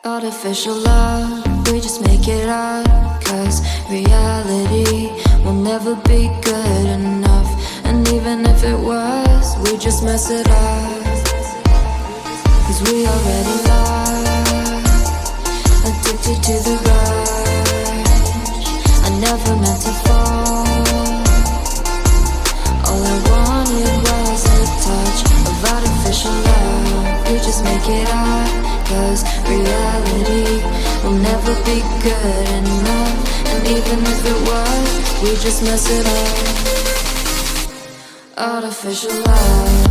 Artificial love, we just make it up. Cause reality will never be good enough. And even if it was, we just mess it up. Cause we already lost, addicted to the rush. I never meant to fall. All I wanted was a touch of artificial love. We just make it up. Cause reality will never be good enough. And even if it was, we just mess it up. Artificial love.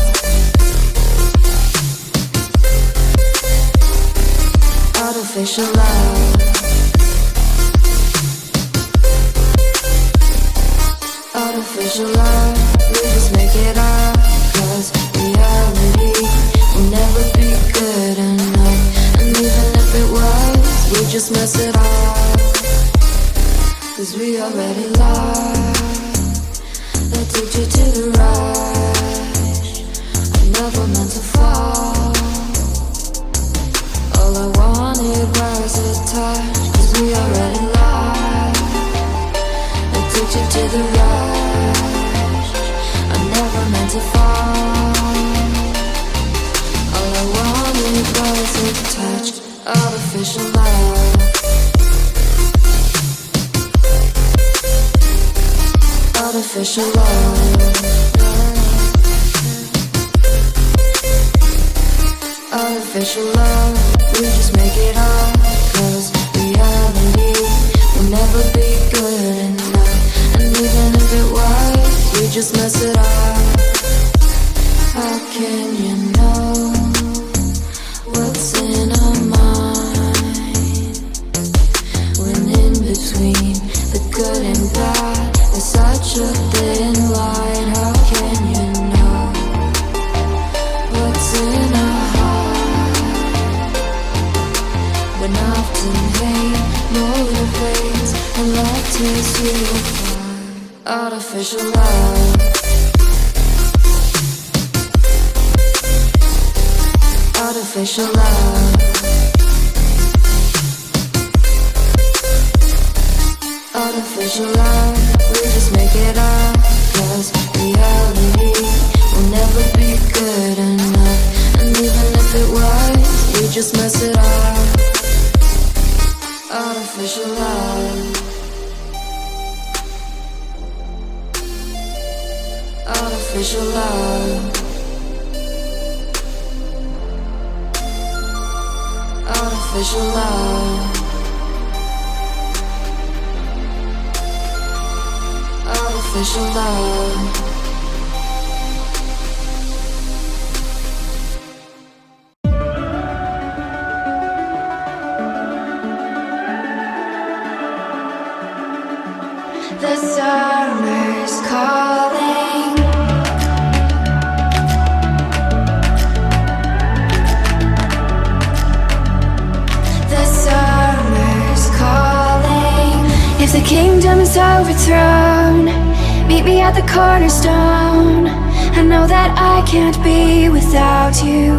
Artificial love. Artificial love. We just make it up. Cause reality will never be good enough. And even if it was, we just mess it up. Cause we already lost, addicted to the rush. I never meant to fall. All I wanted was a touch. Cause we already lost, addicted to the rush. I never meant to fall. All I wanted was a touch. Artificial love. Artificial love. Artificial love. We just make it up. Cause reality will never be good enough. And even if it was, we just mess it up. How can you know what's in our mind when in between the good and bad there's such a thin line? How can you know what's in our heart when often hate motivates and love tears you apart? Artificial love. Artificial love. Artificial love. We just make it up. Cause reality will never be good enough. And even if it was, we just mess it up. Artificial love. Artificial love. Artificial love. Artificial love. The summer's calling. The summer's calling. If the kingdom is overthrown, meet me at the cornerstone. I know that I can't be without you.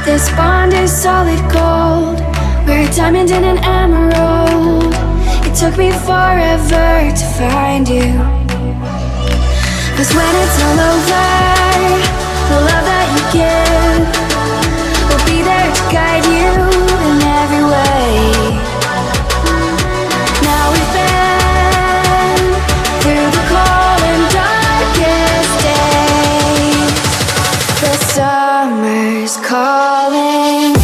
This bond is solid gold. We're a diamond and an emerald. It took me forever to find you. Cause when it's all over, the love that you give will be there to guide you in every way. Now we've been through the cold and darkest days. The summer's calling.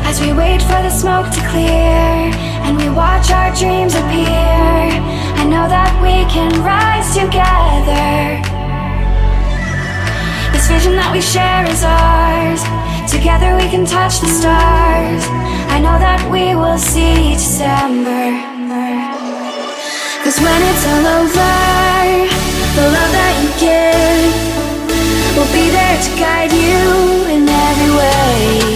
As we wait for the smoke to clear and we watch our dreams appear, I know that we can rise together. This vision that we share is ours. Together we can touch the stars. I know that we will see December. 'Cause when it's all over, the love that you give will be there to guide you in every way.